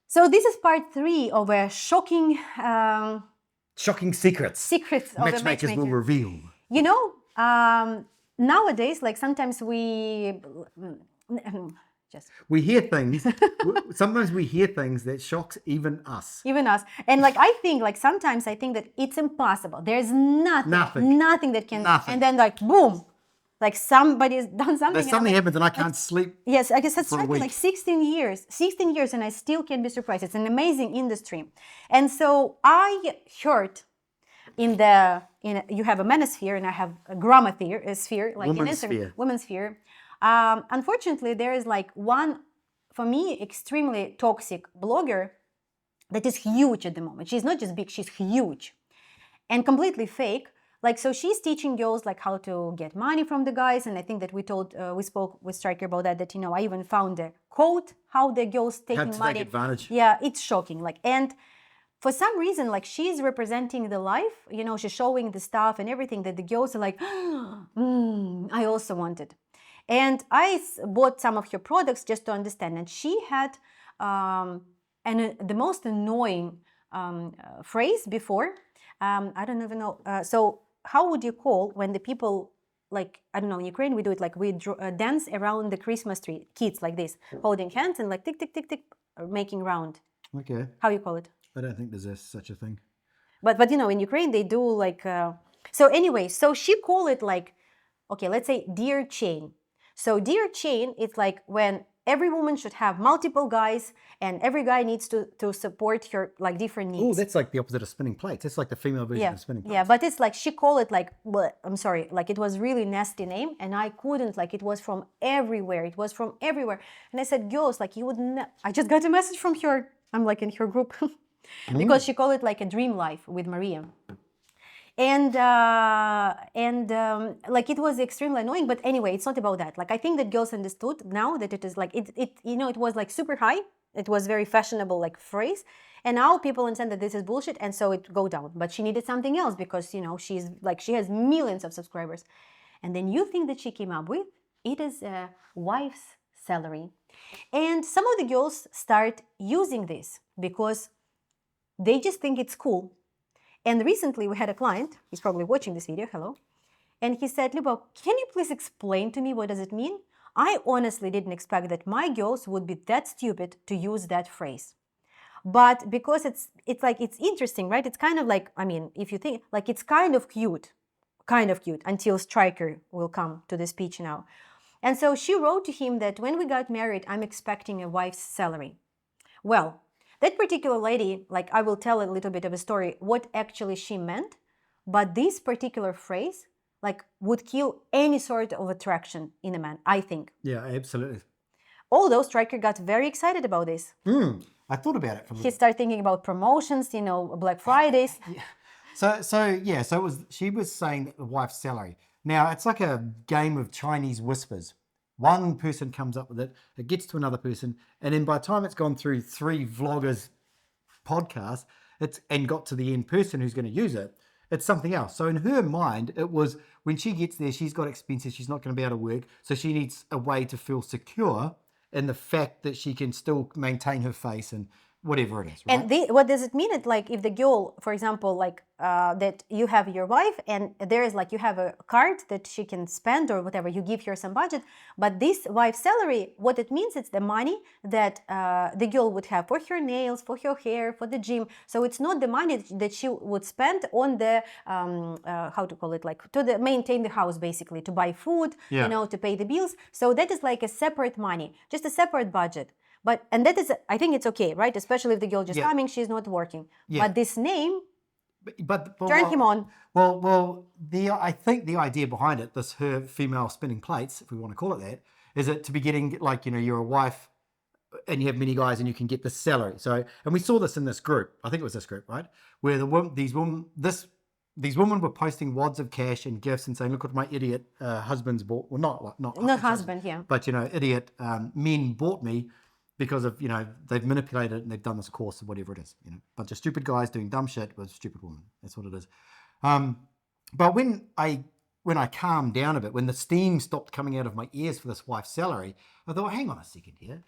So this is part 3 of a shocking Shocking secrets. of a Matchmakers will matchmaker. reveal. You know, nowadays, like sometimes We hear things. Sometimes we hear things that shocks even us. even us, and like I think, like sometimes I think that it's impossible. There's nothing that can, Nothing. and then like boom, like somebody's done something. There's something happens and I can't sleep. Yes, I guess that's for a week. like 16 years, and I still can't be surprised. It's an amazing industry. And so I heard you have a manosphere and I have a gramosphere, like Woman's sphere. Women's sphere. Unfortunately, there is like one, for me, extremely toxic blogger that is huge at the moment. She's not just big, she's huge and completely fake. Like, so she's teaching girls like how to get money from the guys. And I think that we spoke with Striker about that, you know, I even found a quote, how the girls taking How to money. take advantage. Yeah, it's shocking. Like, and for some reason, like she's representing the life, you know, she's showing the stuff and everything that the girls are like, I also wanted. And I bought some of her products just to understand. And she had the most annoying phrase before. I don't even know. So how would you call when the people, like, I don't know, in Ukraine we do it like we dance around the Christmas tree, kids like this, holding hands and like tick, tick, tick, tick, making round. Okay. How you call it? I don't think there's such a thing. But you know, in Ukraine they do like, so anyway, so she call it like, okay, let's say dear chain. So dear chain, it's like when every woman should have multiple guys and every guy needs to support her like different needs. Oh, that's like the opposite of spinning plates. That's like the female version of spinning plates. Yeah, but it's like she called it like, well, I'm sorry, like it was really nasty name and I couldn't, like it was from everywhere. It was from everywhere. And I said, girls, like you wouldn't, I just got a message from her. I'm like in her group because she called it like a dream life with Maria. And like it was extremely annoying, but anyway, it's not about that. Like I think that girls understood now that it is like it you know, it was like super high. It was very fashionable like phrase, and now people understand that this is bullshit, and so it go down. But she needed something else because you know she's like she has millions of subscribers, and the new thing that she came up with, it is a wife's salary, and some of the girls start using this because they just think it's cool. And recently we had a client, he's probably watching this video, hello, and he said, Luba, can you please explain to me what does it mean? I honestly didn't expect that my girls would be that stupid to use that phrase. But because it's like, it's interesting, right? It's kind of like, I mean, if you think, like it's kind of cute until Striker will come to the speech now. And so she wrote to him that when we got married, I'm expecting a wife's salary. Well, that particular lady, like I will tell a little bit of a story, what actually she meant, but this particular phrase, like would kill any sort of attraction in a man, I think. Yeah, absolutely. Although Striker got very excited about this. I thought about it. He started thinking about promotions, you know, Black Fridays. Yeah. So it was. She was saying that the wife's salary. Now it's like a game of Chinese whispers. One person comes up with it, it gets to another person, and then by the time it's gone through 3 vloggers' podcasts, and got to the end person who's going to use it, it's something else. So in her mind, it was when she gets there, she's got expenses, she's not going to be able to work, so she needs a way to feel secure in the fact that she can still maintain her face and whatever it is, right? And what does it mean? It like if the girl, for example, like that you have your wife and there is like you have a card that she can spend or whatever, you give her some budget, but this wife's salary, what it means, it's the money that the girl would have for her nails, for her hair, for the gym. So it's not the money that she would spend on the how to call it, like to maintain the house, basically, to buy food, you know, to pay the bills. So that is like a separate money, just a separate budget. But, and that is, I think it's okay, right? Especially if the girl just coming, she's not working. But this name, turn him on. Well, I think the idea behind it, this her female spinning plates, if we want to call it that, is it to be getting, like, you know, you're a wife and you have many guys and you can get the salary. So, and we saw this in this group, I think it was this group, right? Where these women were posting wads of cash and gifts and saying, look what my idiot husbands bought. Well, not husband, yeah. But, you know, idiot men bought me. Because of, you know, they've manipulated it and they've done this course or whatever it is. You know, bunch of stupid guys doing dumb shit with stupid women. That's what it is. But when I calmed down a bit, when the steam stopped coming out of my ears for this wife's salary, I thought, hang on a second here.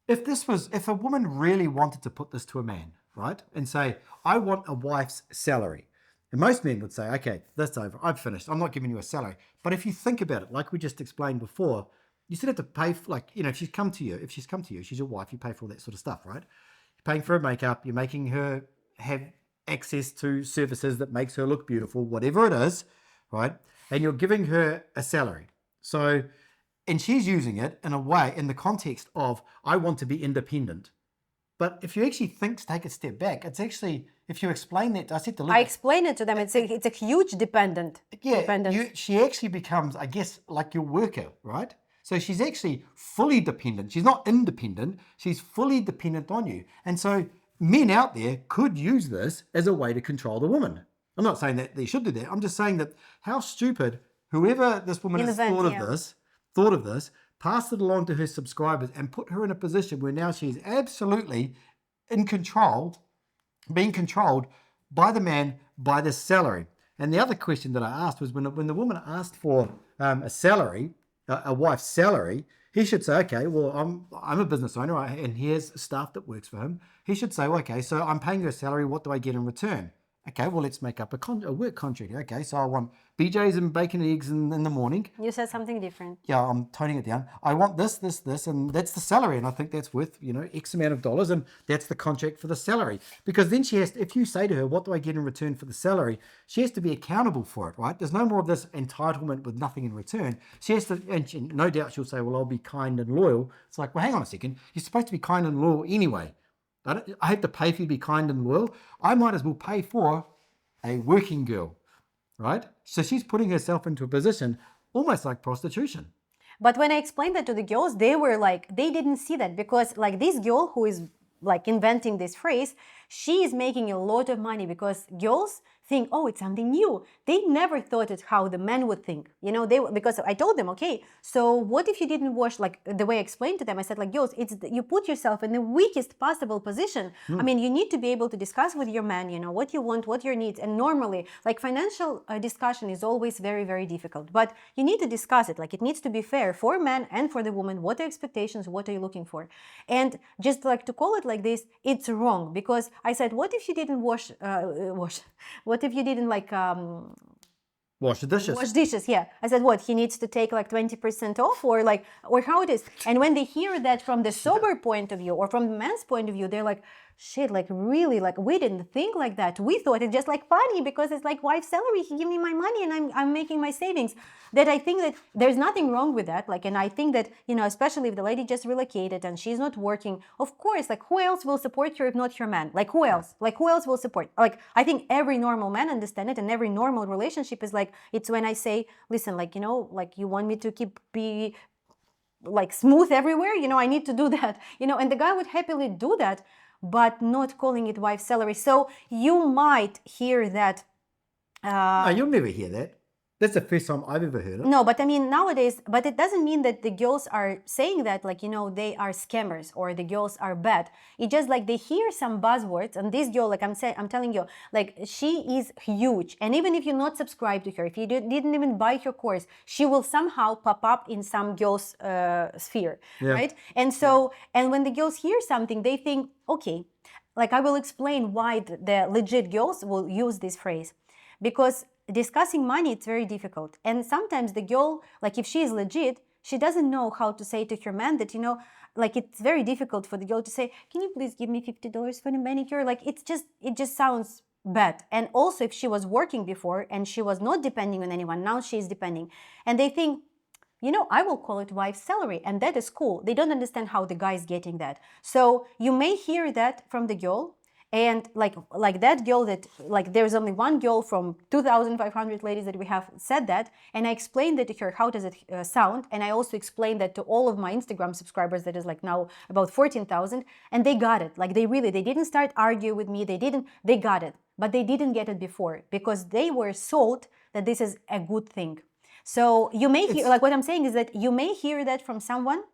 if a woman really wanted to put this to a man, right, and say, I want a wife's salary, and most men would say, okay, that's over, I've finished, I'm not giving you a salary. But if you think about it, like we just explained before, you still have to pay for, like, if she's come to you, she's your wife, you pay for all that sort of stuff, right? You're paying for her makeup, you're making her have access to services that makes her look beautiful, whatever it is, right? And you're giving her a salary. So, and she's using it in a way, in the context of, I want to be independent. But if you actually take a step back, it's actually, if you explain that, I said to Luba, I explain it to them. It's a huge dependence. she actually becomes, I guess, like your worker, right? So she's actually fully dependent. She's not independent. She's fully dependent on you. And so men out there could use this as a way to control the woman. I'm not saying that they should do that. I'm just saying that how stupid whoever this woman has thought of this, passed it along to her subscribers and put her in a position where now she's absolutely in control, being controlled by the man, by this salary. And the other question that I asked was when the woman asked for a salary, a wife's salary, he should say, okay, well, I'm a business owner and here's staff that works for him. He should say, well, okay, so I'm paying you a salary. What do I get in return? Okay, well, let's make up a work contract. Okay, so I want BJ's and bacon and eggs in the morning. You said something different. Yeah, I'm toning it down. I want this, and that's the salary. And I think that's worth, X amount of dollars. And that's the contract for the salary. Because then she has to, if you say to her, what do I get in return for the salary? She has to be accountable for it, right? There's no more of this entitlement with nothing in return. She has to, and no doubt she'll say, well, I'll be kind and loyal. It's like, well, hang on a second. You're supposed to be kind and loyal anyway. I have to pay for you to be kind and loyal. I might as well pay for a working girl, right? So she's putting herself into a position almost like prostitution. But when I explained that to the girls, they were like, they didn't see that because like this girl who is like inventing this phrase, she is making a lot of money because girls think, oh, it's something new. They never thought it how the men would think, because I told them, okay, so what if you didn't wash, like the way I explained to them, I said like, girls, you put yourself in the weakest possible position. I mean, you need to be able to discuss with your man, what you want, what your needs. And normally like financial discussion is always very, very difficult, but you need to discuss it. Like it needs to be fair for man and for the woman. What are expectations? What are you looking for? And just like to call it like this, it's wrong because I said, what if you didn't wash, what if you didn't like wash the dishes? Wash dishes, yeah. I said, what? He needs to take like 20% off, or how it is. And when they hear that from the sober point of view or from the man's point of view, they're like, shit, like really, like we didn't think like that. We thought it's just like funny because it's like wife's salary. He give me my money and I'm making my savings. That I think that there's nothing wrong with that. Like, and I think that, especially if the lady just relocated and she's not working, of course, like who else will support her if not your man? Like who else? Like who else will support? Like, I think every normal man understand it and every normal relationship is like, it's when I say, listen, like, like you want me to be like smooth everywhere, I need to do that, and the guy would happily do that, but not calling it wife's salary. So you might hear that. No, you'll never hear that. That's the first time I've ever heard it. No, but I mean nowadays, but it doesn't mean that the girls are saying that like, they are scammers or the girls are bad. It's just like they hear some buzzwords and this girl, like I'm telling you, like she is huge. And even if you're not subscribed to her, if you didn't even buy her course, she will somehow pop up in some girls' sphere, right? And so, and when the girls hear something, they think, okay, like I will explain why the legit girls will use this phrase. Because discussing money, it's very difficult. And sometimes the girl, like if she is legit, she doesn't know how to say to her man that, like it's very difficult for the girl to say, can you please give me $50 for the manicure? Like it just sounds bad. And also if she was working before and she was not depending on anyone, now she is depending. And they think, I will call it wife's salary. And that is cool. They don't understand how the guy is getting that. So you may hear that from the girl. And like that girl that, like there's only one girl from 2,500 ladies that we have said that. And I explained that to her, how does it sound? And I also explained that to all of my Instagram subscribers that is like now about 14,000. And they got it. Like they didn't start arguing with me. They got it. But they didn't get it before because they were sold that this is a good thing. So you may hear, like what I'm saying is that you may hear that from someone.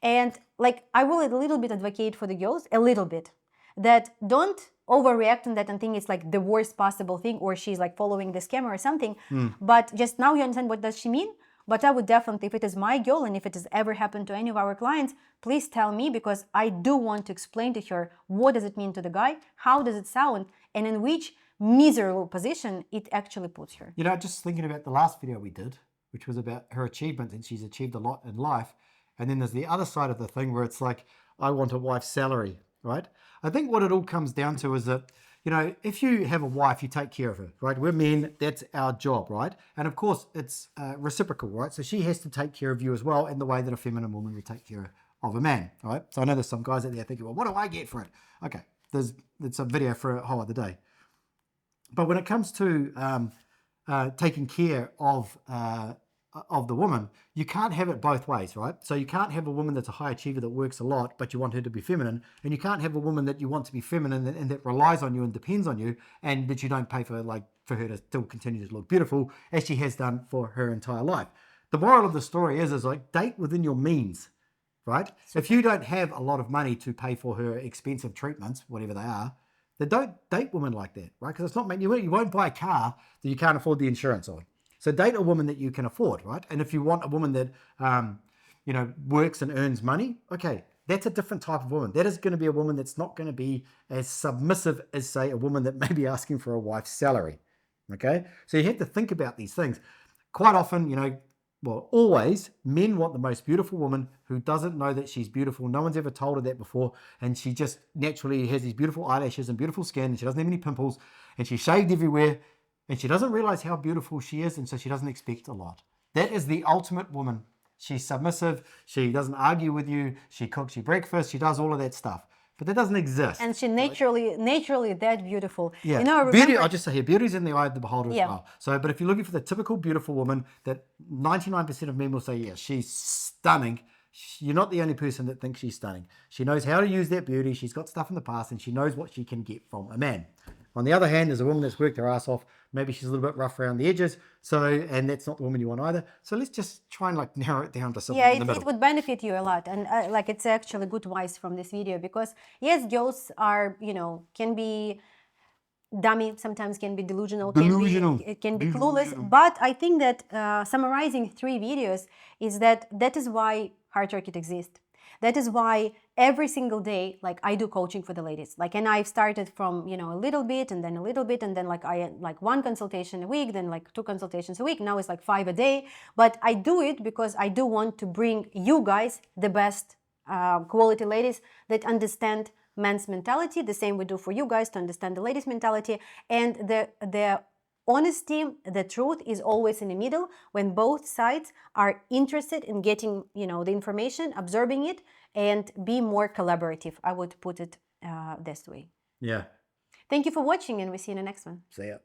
And like I will a little bit advocate for the girls, a little bit. That don't overreact on that and think it's like the worst possible thing or she's like following the scammer or something. But just now you understand what does she mean? But I would definitely, if it is my girl and if it has ever happened to any of our clients, please tell me, because I do want to explain to her what does it mean to the guy, how does it sound, and in which miserable position it actually puts her. You know, just thinking about the last video we did, which was about her achievements, and she's achieved a lot in life. And then there's the other side of the thing where it's like, I want a wife's salary, right? I think what it all comes down to is that, you know, if you have a wife, you take care of her, right? We're men, that's our job, right? And of course, it's reciprocal, right? So she has to take care of you as well in the way that a feminine woman would take care of a man, right? So I know there's some guys out there thinking, well, what do I get for it? Okay, it's a video for a whole other day. But when it comes to taking care of the woman, you can't have it both ways, right? So you can't have a woman that's a high achiever that works a lot, but you want her to be feminine, and you can't have a woman that you want to be feminine and that relies on you and depends on you, and that you don't pay for her to still continue to look beautiful as she has done for her entire life. The moral of the story is like, date within your means, right? If you don't have a lot of money to pay for her expensive treatments, whatever they are, then don't date women like that, right? Because it's not meant, you won't buy a car that you can't afford the insurance on. So date a woman that you can afford, right? And if you want a woman that, you know, works and earns money, okay, that's a different type of woman. That is going to be a woman that's not going to be as submissive as, say, a woman that may be asking for a wife's salary, okay? So you have to think about these things. Quite often, you know, well, always, men want the most beautiful woman who doesn't know that she's beautiful. No one's ever told her that before. And she just naturally has these beautiful eyelashes and beautiful skin. And she doesn't have any pimples. And she's shaved everywhere. And she doesn't realize how beautiful she is. And so she doesn't expect a lot. That is the ultimate woman. She's submissive. She doesn't argue with you. She cooks you breakfast. She does all of that stuff. But that doesn't exist. And she naturally that beautiful. Yeah. You know, I remember, beauty, I'll just say here, beauty's in the eye of the beholder Yeah. as well. So, but if you're looking for the typical beautiful woman that 99% of men will say, yeah, she's stunning, you're not the only person that thinks she's stunning. She knows how to use that beauty. She's got stuff in the past and she knows what she can get from a man. On the other hand, there's a woman that's worked her ass off. Maybe she's a little bit rough around the edges. So, and that's not the woman you want either. So let's just try and like narrow it down to something in the middle. It would benefit you a lot. And like, it's actually good advice from this video, because yes, girls are, you know, can be dummy, sometimes can be delusional, it can be clueless. But I think that summarizing 3 videos is that is why Heart Rocket exists. That is why every single day, like, I do coaching for the ladies. Like, and I've started from, you know, a little bit and then a little bit, and then like I like 1 consultation a week, then like 2 consultations a week. Now it's like 5 a day. But I do it because I do want to bring you guys the best quality ladies that understand men's mentality, the same we do for you guys to understand the ladies' mentality. And the honesty, the truth is always in the middle, when both sides are interested in getting, you know, the information, absorbing it, and be more collaborative. I would put it this way. Yeah. Thank you for watching, and we'll see you in the next one. See ya.